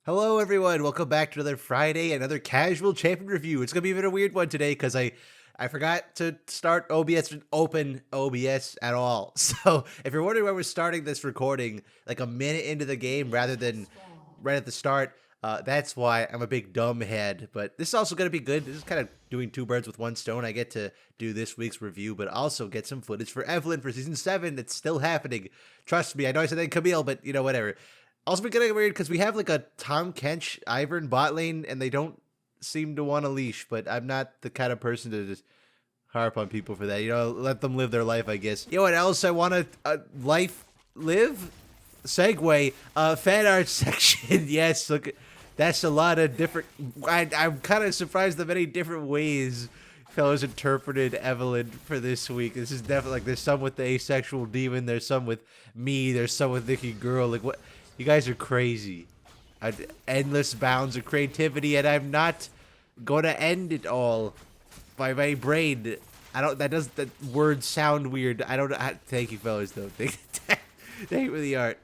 Hello, everyone. Welcome back to another Friday, another casual champion review. It's gonna be a bit of a weird one today because I forgot to start OBS and open OBS at all. So if you're wondering why we're starting this recording like a minute into the game rather than right at the start, that's why. I'm a big dumb head. But this is also gonna be good. This is kind of doing two birds with one stone. I get to do this week's review, but also get some footage for Evelynn for season 7. It's still happening. Trust me. I know I said that in Camille, but whatever. Also, we're getting weird because we have like a Tom Kench Ivern bot lane, and they don't seem to want a leash. But I'm not the kind of person to just harp on people for that. Let them live their life, I guess. You know what else I want to live? Segue. Fan art section. Yes, look, that's a lot of different. I'm kind of surprised the many different ways fellows interpreted Evelynn for this week. This is definitely like there's some with the asexual demon, there's some with me, there's some with Nikki Girl. Like what? You guys are crazy. Endless bounds of creativity, and I'm not going to end it all by my brain. That word sound weird. I don't. Thank you, fellas. Though. Thank you for the art.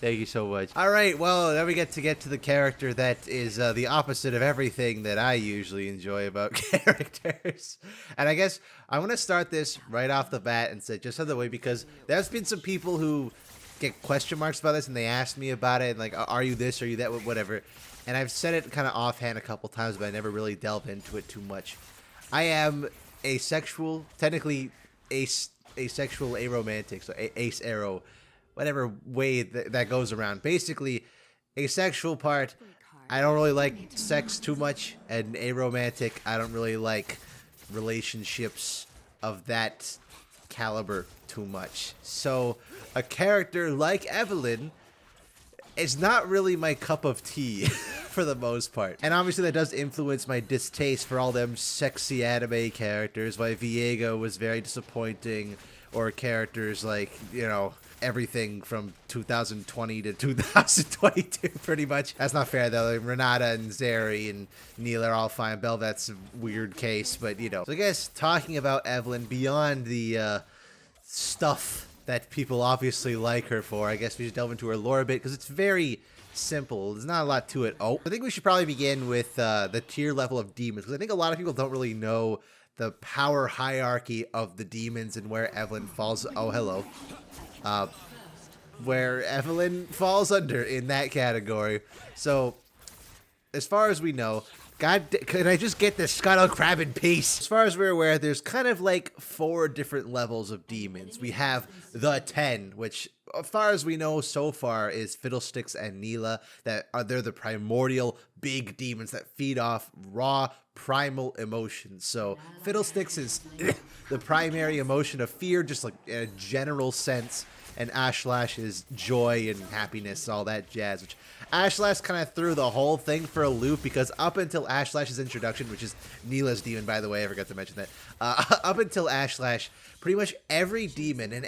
Thank you so much. All right. Well, then we get to the character that is the opposite of everything that I usually enjoy about characters. And I guess I want to start this right off the bat and say just out of the way because there's been some people who get question marks about this and they ask me about it and like, are you this, are you that, whatever. And I've said it kind of offhand a couple times, but I never really delved into it too much. I am asexual, technically asexual, aromantic, so ace arrow, whatever way that goes around. Basically, asexual part, I don't really like sex too much, and aromantic, I don't really like relationships of that caliber too much. So a character like Evelynn is not really my cup of tea for the most part. And obviously that does influence my distaste for all them sexy anime characters. Why Viego was very disappointing, or characters like, everything from 2020 to 2022 pretty much. That's not fair though. Like, Renata and Zeri and Neil are all fine. Belvet's a weird case, but So I guess talking about Evelynn beyond the stuff that people obviously like her for, I guess we should delve into her lore a bit because it's very simple. There's not a lot to it. Oh, I think we should probably begin with the tier level of demons because I think a lot of people don't really know the power hierarchy of the demons and where Evelynn falls. Oh, hello. Where Evelynn falls under in that category. So, as far as we know, God, can I just get this scuttle crab in peace? As far as we're aware, there's kind of like 4 different levels of demons. We have the 10, which, as far as we know so far, is Fiddlesticks and Neela. They're the primordial big demons that feed off raw primal emotions. So Fiddlesticks is the primary emotion of fear, just like in a general sense. And Ashlash is joy and happiness, all that jazz, which Ashlash kind of threw the whole thing for a loop because up until Ashlash's introduction, which is Neela's demon, by the way, I forgot to mention that, up until Ashlash, pretty much every demon and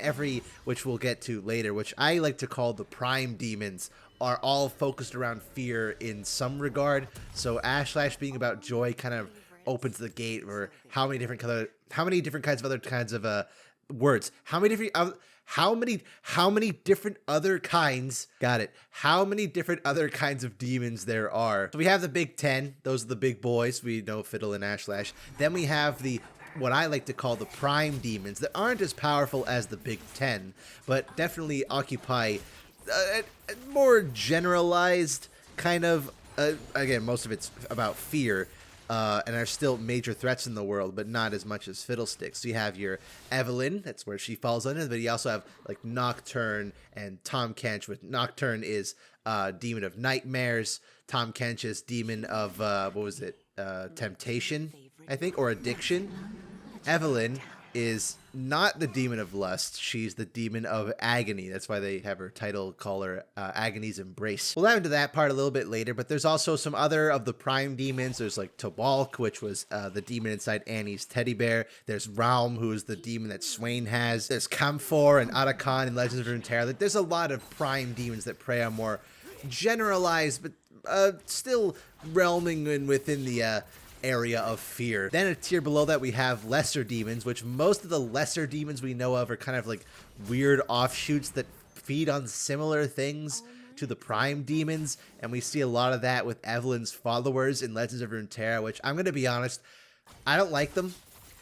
which we'll get to later, which I like to call the prime demons, are all focused around fear in some regard. So Ashlash being about joy kind of opens the gate for how many different kinds of other kinds of words. How many different other kinds of demons there are. So we have the big 10. Those are the big boys. We know Fiddle and Ashlash. Then we have what I like to call the prime demons that aren't as powerful as the big 10, but definitely occupy a more generalized kind of, again, most of it's about fear, and are still major threats in the world, but not as much as Fiddlesticks. So you have your Evelynn, that's where she falls under, but you also have like Nocturne and Tom Kench, with Nocturne is demon of nightmares, Tom Kench is demon of, temptation, I think, or addiction. Evelynn is not the demon of lust, she's the demon of agony. That's why they have her title call her Agony's Embrace. We'll dive into that part a little bit later, but there's also some other of the prime demons. There's like Tobalk, which was the demon inside Annie's teddy bear. There's Raum, who is the demon that Swain has. There's Camphor and Arakan in Legends of Runeterra. There's a lot of prime demons that prey on more generalized, but still realming within the area of fear. Then a tier below that we have lesser demons, which most of the lesser demons we know of are kind of like weird offshoots that feed on similar things to the Prime Demons, and we see a lot of that with Evelynn's followers in Legends of Runeterra, which I'm going to be honest, I don't like them.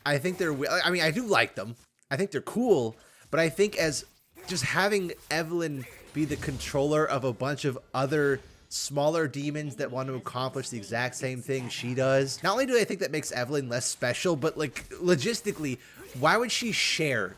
I think they're, I mean, I do like them. I think they're cool, but I think as just having Evelynn be the controller of a bunch of other smaller demons that want to accomplish the exact same thing she does. Not only do I think that makes Evelynn less special, but like logistically, why would she share?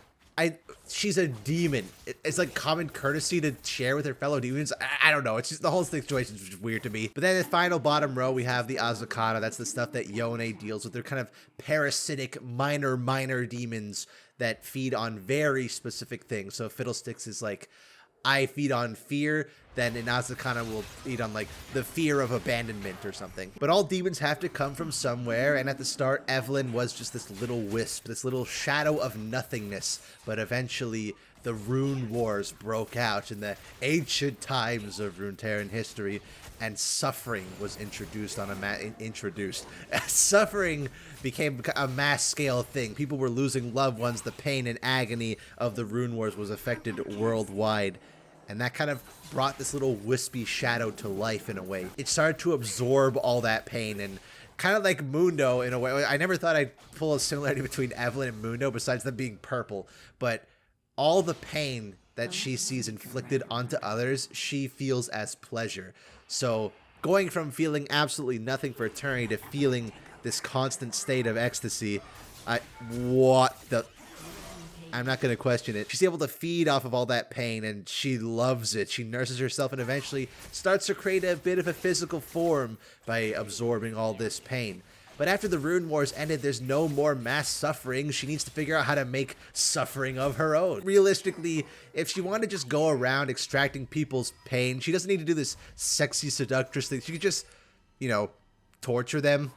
She's a demon. It's like common courtesy to share with her fellow demons. I don't know. It's just the whole situation is just weird to me. But then in the final bottom row, we have the Azakana. That's the stuff that Yone deals with. They're kind of parasitic, minor demons that feed on very specific things. So Fiddlesticks is like, I feed on fear, then Inazakana will feed on like the fear of abandonment or something. But all demons have to come from somewhere, and at the start, Evelynn was just this little wisp, this little shadow of nothingness. But eventually, the Rune Wars broke out in the ancient times of Runeterran history, and suffering was introduced on a suffering became a mass scale thing. People were losing loved ones. The pain and agony of the Rune Wars was affected worldwide. And that kind of brought this little wispy shadow to life in a way. It started to absorb all that pain, and kind of like Mundo in a way. I never thought I'd pull a similarity between Evelynn and Mundo besides them being purple. But all the pain that she sees inflicted onto others, she feels as pleasure. So going from feeling absolutely nothing for eternity to feeling this constant state of ecstasy, I'm not going to question it. She's able to feed off of all that pain, and she loves it. She nurses herself and eventually starts to create a bit of a physical form by absorbing all this pain. But after the Rune Wars ended, there's no more mass suffering. She needs to figure out how to make suffering of her own. Realistically, if she wanted to just go around extracting people's pain, she doesn't need to do this sexy seductress thing. She could just, you know, torture them.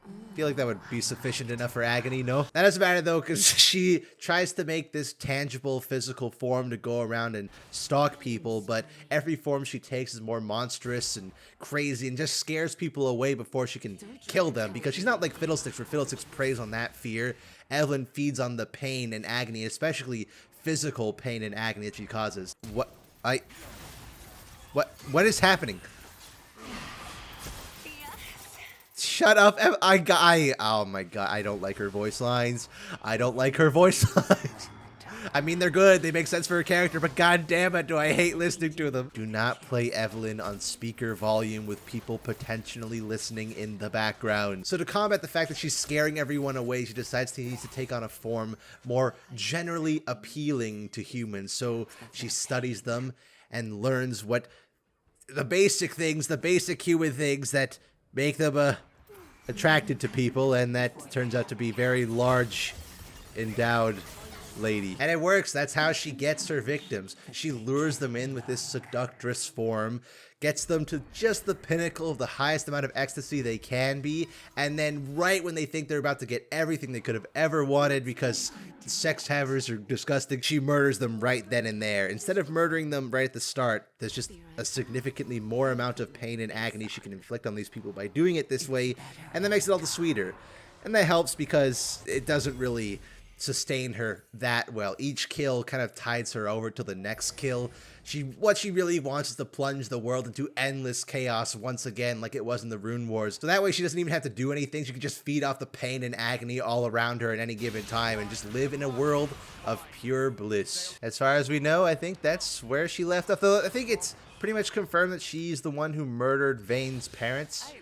I feel like that would be sufficient enough for agony, no? That doesn't matter though, because she tries to make this tangible physical form to go around and stalk people, but every form she takes is more monstrous and crazy and just scares people away before she can kill them, because she's not like Fiddlesticks, where Fiddlesticks preys on that fear. Evelynn feeds on the pain and agony, especially physical pain and agony that she causes. What is happening? Shut up. Oh my god, I don't like her voice lines. I don't like her voice lines. I mean, they're good. They make sense for her character, but god damn it, do I hate listening to them. Do not play Evelynn on speaker volume with people potentially listening in the background. So to combat the fact that she's scaring everyone away, she decides she needs to take on a form more generally appealing to humans. So she studies them and learns what the basic human things that make them attracted to people, and that turns out to be very large, endowed lady. And it works. That's how she gets her victims. She lures them in with this seductress form, gets them to just the pinnacle of the highest amount of ecstasy they can be, and then right when they think they're about to get everything they could have ever wanted because sex havers are disgusting, she murders them right then and there. Instead of murdering them right at the start, there's just a significantly more amount of pain and agony she can inflict on these people by doing it this way, and that makes it all the sweeter. And that helps because it doesn't really sustain her that well. Each kill kind of tides her over to the next kill. What she really wants is to plunge the world into endless chaos once again, like it was in the Rune Wars. So that way she doesn't even have to do anything. She can just feed off the pain and agony all around her at any given time and just live in a world of pure bliss. As far as we know, I think that's where she left off. Though I think it's pretty much confirmed that she's the one who murdered Vane's parents,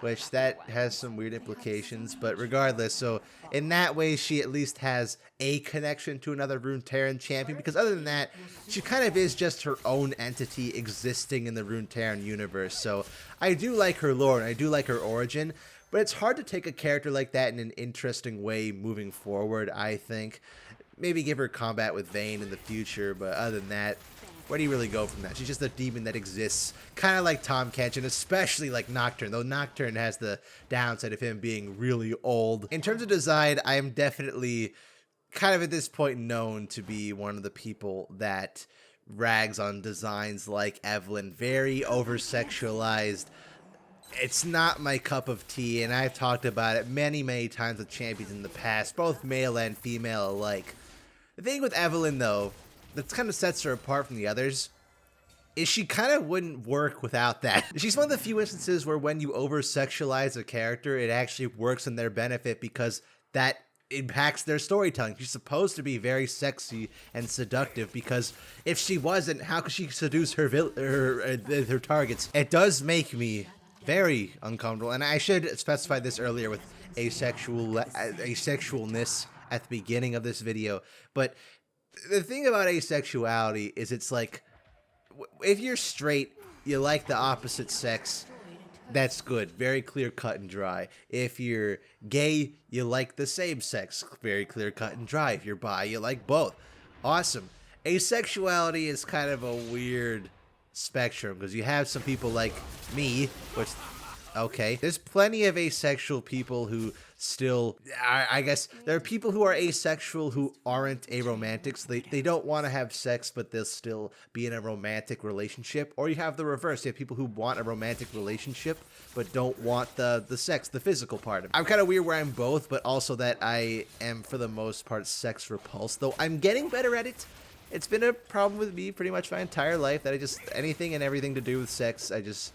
which that has some weird implications, but regardless, so in that way, she at least has a connection to another Runeterran champion, because other than that, she kind of is just her own entity existing in the Runeterran universe. So I do like her lore, and I do like her origin, but it's hard to take a character like that in an interesting way moving forward, I think. Maybe give her combat with Vayne in the future, but other than that, where do you really go from that? She's just a demon that exists, kind of like Tom Kench, and especially like Nocturne, though Nocturne has the downside of him being really old. In terms of design, I am definitely kind of at this point known to be one of the people that rags on designs like Evelynn. Very over-sexualized. It's not my cup of tea, and I've talked about it many, many times with champions in the past, both male and female alike. The thing with Evelynn, though, that kind of sets her apart from the others is she kind of wouldn't work without that. She's one of the few instances where when you over-sexualize a character, it actually works in their benefit because that impacts their storytelling. She's supposed to be very sexy and seductive because if she wasn't, how could she seduce her targets? It does make me very uncomfortable, and I should specify this earlier with asexualness at the beginning of this video, but the thing about asexuality is it's like, if you're straight, you like the opposite sex, that's good. Very clear, cut, and dry. If you're gay, you like the same sex. Very clear, cut, and dry. If you're bi, you like both. Awesome. Asexuality is kind of a weird spectrum because you have some people like me, which, okay, there's plenty of asexual people who still, I guess, there are people who are asexual who aren't aromantics. They don't want to have sex, but they'll still be in a romantic relationship. Or you have the reverse. You have people who want a romantic relationship, but don't want the sex, the physical part of it. I'm kind of weird where I'm both, but also that I am, for the most part, sex repulsed, though I'm getting better at it. It's been a problem with me pretty much my entire life that I just, anything and everything to do with sex, I just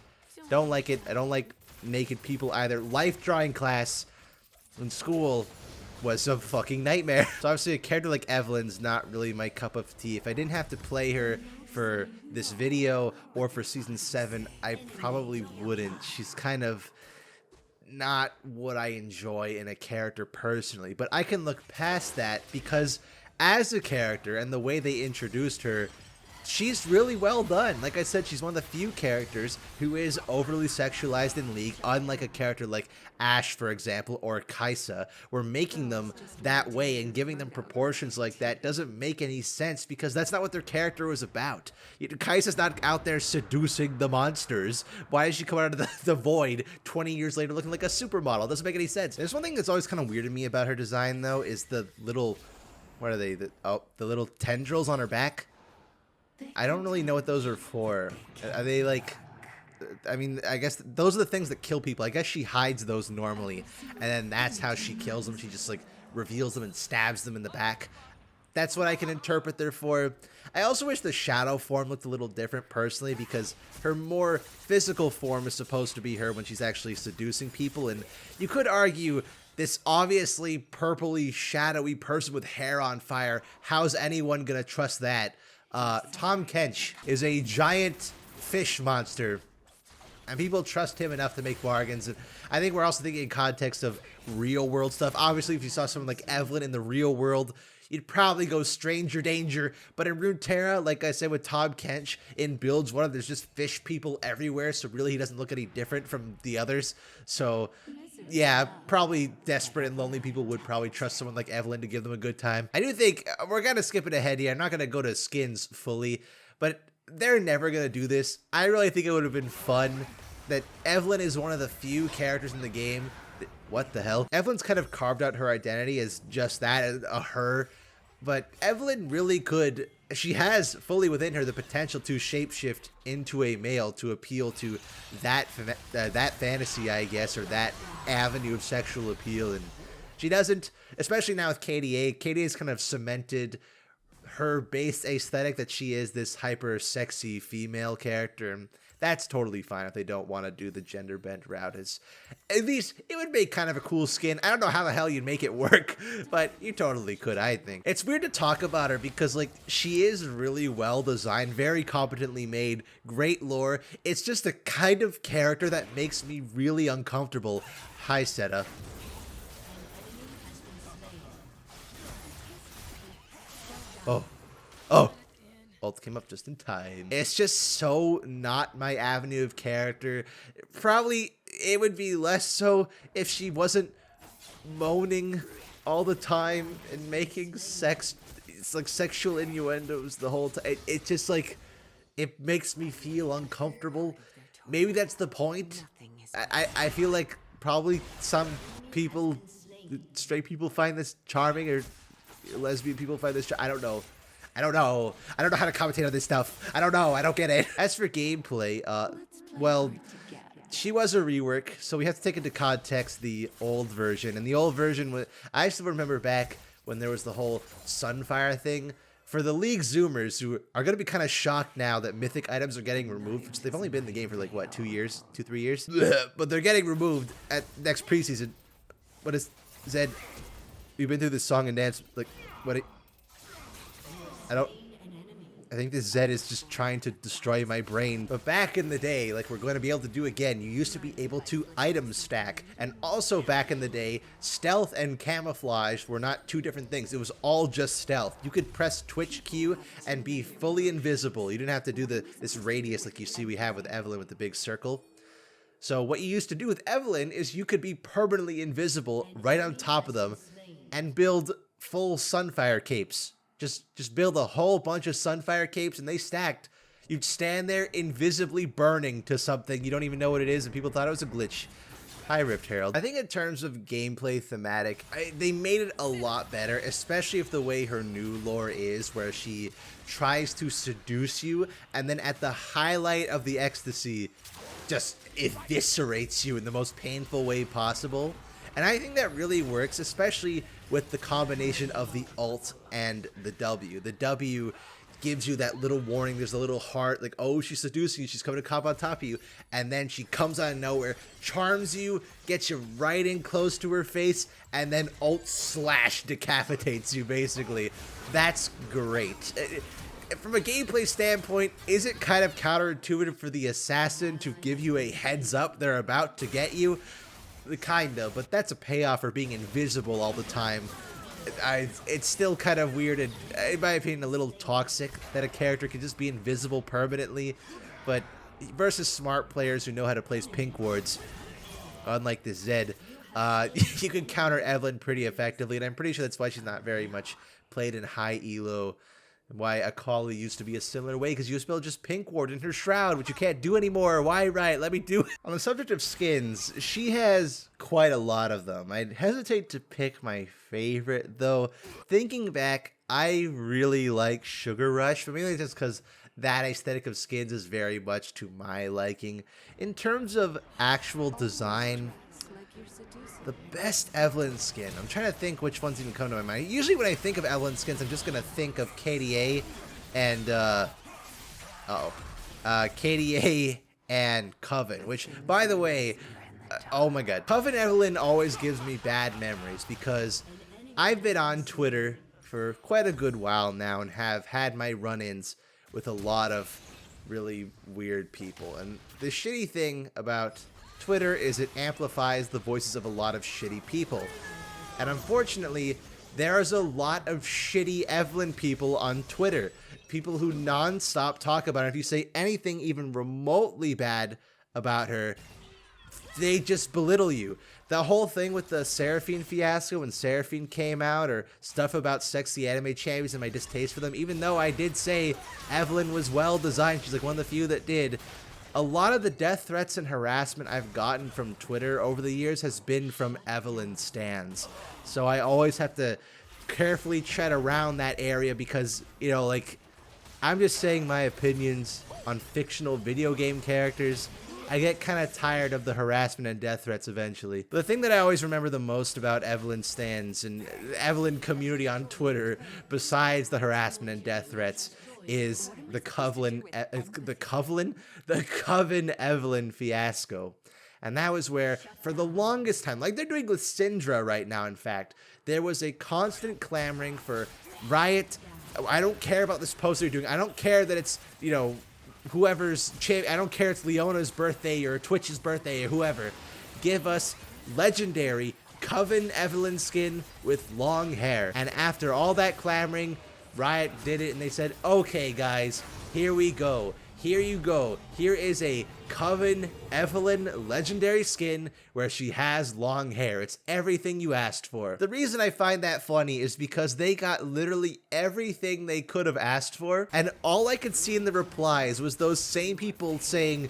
don't like it. I don't like naked people either. Life drawing class in school was a fucking nightmare. So obviously a character like Evelynn's not really my cup of tea. If I didn't have to play her for this video or for season 7, I probably wouldn't. She's kind of not what I enjoy in a character personally, but I can look past that because as a character and the way they introduced her, she's really well done. Like I said, she's one of the few characters who is overly sexualized in League, unlike a character like Ashe, for example, or Kai'Sa. We're making them that way and giving them proportions like that doesn't make any sense because that's not what their character was about. Kai'Sa's not out there seducing the monsters. Why does she come out of the void 20 years later looking like a supermodel? It doesn't make any sense. There's one thing that's always kind of weird to me about her design, though, is the little, what are they? The little tendrils on her back. I don't really know what those are for. Are they like, I mean, I guess those are the things that kill people. I guess she hides those normally, and then that's how she kills them. She just like reveals them and stabs them in the back. That's what I can interpret they're for. I also wish the shadow form looked a little different personally because her more physical form is supposed to be her when she's actually seducing people, and you could argue this obviously purpley, shadowy person with hair on fire, how's anyone gonna trust that? Tom Kench is a giant fish monster, and people trust him enough to make bargains. And I think we're also thinking in context of real world stuff. Obviously, if you saw someone like Evelynn in the real world, you'd probably go stranger danger. But in Runeterra, like I said with Tom Kench, in builds 1, there's just fish people everywhere, so really he doesn't look any different from the others. So yeah, probably desperate and lonely people would probably trust someone like Evelynn to give them a good time. I do think we're kind of skipping ahead here. I'm not going to go to skins fully, but they're never going to do this. I really think it would have been fun that Evelynn is one of the few characters in the game that, what the hell? Evelynn's kind of carved out her identity as just that, a her, but Evelynn really could, she has fully within her the potential to shapeshift into a male to appeal to that fantasy, I guess, or that avenue of sexual appeal, and she doesn't, especially now with KDA. KDA's kind of cemented her base aesthetic that she is this hyper sexy female character, and that's totally fine if they don't want to do the gender bent route. At least it would make kind of a cool skin. I don't know how the hell you'd make it work, but you totally could, I think. It's weird to talk about her because like she is really well designed, very competently made, great lore. It's just the kind of character that makes me really uncomfortable. Hi, Seta. Oh. Ult came up just in time. It's just so not my avenue of character. Probably it would be less so if she wasn't moaning all the time and making it's like sexual innuendos the whole time. It just like, it makes me feel uncomfortable. Maybe that's the point. I feel like probably some people, straight people find this charming, or lesbian people find this I don't know. I don't know how to commentate on this stuff. I don't know. I don't get it. As for gameplay, well, she was a rework, so we have to take into context the old version. And the old version was, I still remember back when there was the whole Sunfire thing. for the League Zoomers who are going to be kind of shocked now that mythic items are getting removed, which they've only been in the game for like, what, 2 years? 3 years? But they're getting removed at next preseason. What is Zed? We've been through this song and dance. Like, what? I think this Zed is just trying to destroy my brain. But back in the day, like we're going to be able to do again, you used to be able to item stack. And also back in the day, stealth and camouflage were not two different things. It was all just stealth. You could press Twitch Q and be fully invisible. You didn't have to do this radius like you see we have with Evelynn with the big circle. So what you used to do with Evelynn is you could be permanently invisible right on top of them and build full Sunfire capes. Just build a whole bunch of Sunfire capes and they stacked. You'd stand there invisibly burning to something. You don't even know what it is and people thought it was a glitch. Hi, Rift Herald. I think in terms of gameplay thematic, they made it a lot better, especially if the way her new lore is, where she tries to seduce you and then at the highlight of the ecstasy, just eviscerates you in the most painful way possible. And I think that really works, especially with the combination of the alt and the W. The W gives you that little warning. There's a little heart, like, oh, she's seducing you. She's coming to cop on top of you. And then she comes out of nowhere, charms you, gets you right in close to her face, and then alt slash decapitates you, basically. That's great. From a gameplay standpoint, is it kind of counterintuitive for the assassin to give you a heads up they're about to get you? Kind of, but that's a payoff for being invisible all the time. It's still kind of weird and, in my opinion, a little toxic that a character can just be invisible permanently. But versus smart players who know how to place pink wards, unlike this Zed, you can counter Evelynn pretty effectively, and I'm pretty sure that's why she's not very much played in high elo. Why Akali used to be a similar way, because you used to be able to just pink ward in her shroud, which you can't do anymore. Why, right? Let me do it. On the subject of skins, she has quite a lot of them. I'd hesitate to pick my favorite, though. Thinking back, I really like Sugar Rush, but mainly just because that aesthetic of skins is very much to my liking. In terms of actual design, the best Evelynn skin. I'm trying to think which ones even come to my mind. Usually when I think of Evelynn skins, I'm just going to think of KDA and, KDA and Coven, which, by the way, oh my god. Coven Evelynn always gives me bad memories because I've been on Twitter for quite a good while now and have had my run-ins with a lot of really weird people. And the shitty thing about Twitter is it amplifies the voices of a lot of shitty people. And unfortunately, there's a lot of shitty Evelynn people on Twitter. People who non-stop talk about her. If you say anything even remotely bad about her, they just belittle you. The whole thing with the Seraphine fiasco when Seraphine came out, or stuff about sexy anime champions and my distaste for them, even though I did say Evelynn was well designed, she's like one of the few that did. A lot of the death threats and harassment I've gotten from Twitter over the years has been from Evelynn stans. So I always have to carefully tread around that area because, you know, like, I'm just saying my opinions on fictional video game characters. I get kind of tired of the harassment and death threats eventually. But the thing that I always remember the most about Evelynn stans and Evelynn community on Twitter, besides the harassment and death threats, is the Coven Evelynn fiasco. And that was where, for the longest time, like they're doing with Syndra right now, in fact, there was a constant clamoring for Riot. I don't care about this post they're doing. I don't care that it's, you know, whoever's champ. I don't care it's Leona's birthday or Twitch's birthday or whoever. Give us legendary Coven Evelynn skin with long hair. And after all that clamoring, Riot did it and they said, okay guys, here we go. Here you go. Here is a Coven Evelynn legendary skin where she has long hair. It's everything you asked for. The reason I find that funny is because they got literally everything they could have asked for, and all I could see in the replies was those same people saying,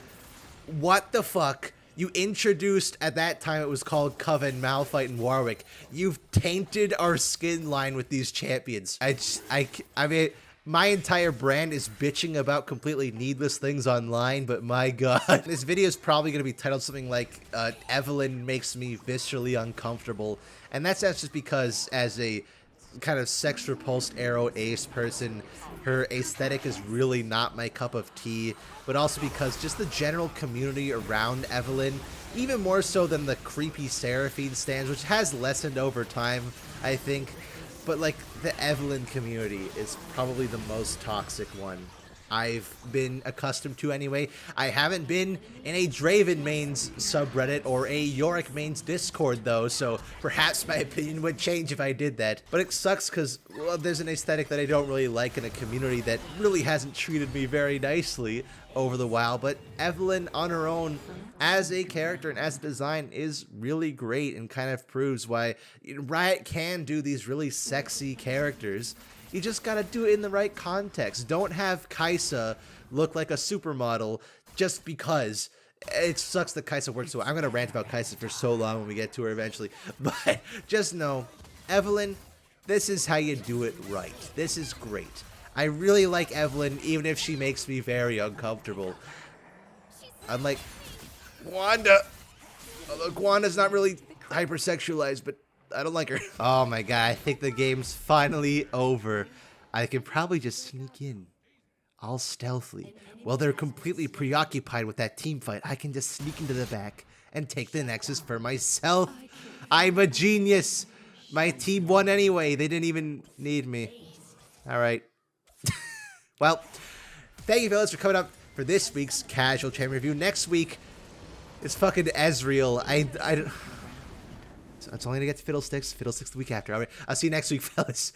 what the fuck? You introduced, at that time it was called Coven, Malphite, and Warwick. You've tainted our skin line with these champions. I mean, my entire brand is bitching about completely needless things online, but my god. This video is probably going to be titled something like, Evelynn makes me viscerally uncomfortable. And that's just because, as a kind of sex repulsed arrow ace person, her aesthetic is really not my cup of tea, but also because just the general community around Evelynn, even more so than the creepy Seraphine stands, which has lessened over time, I think, but like the Evelynn community is probably the most toxic one I've been accustomed to anyway. I haven't been in a Draven mains subreddit or a Yorick mains Discord though, so perhaps my opinion would change if I did that. But it sucks because, well, there's an aesthetic that I don't really like in a community that really hasn't treated me very nicely over the while. But Evelynn on her own as a character and as a design is really great and kind of proves why Riot can do these really sexy characters. You just gotta do it in the right context. Don't have Kaisa look like a supermodel just because. It sucks that Kaisa works so well. I'm gonna rant about Kaisa for so long when we get to her eventually. But just know, Evelynn, this is how you do it right. This is great. I really like Evelynn, even if she makes me very uncomfortable. Unlike Wanda. Although Wanda's not really hypersexualized, but I don't like her. Oh my god, I think the game's finally over. I can probably just sneak in, all stealthily. While they're completely preoccupied with that team fight, I can just sneak into the back and take the Nexus for myself. I'm a genius. My team won anyway. They didn't even need me. Alright. Well, thank you fellas for coming up for this week's Casual Champion Review. Next week is fucking Ezreal. It's only to get to Fiddlesticks. Fiddlesticks the week after. All right. I'll see you next week, fellas.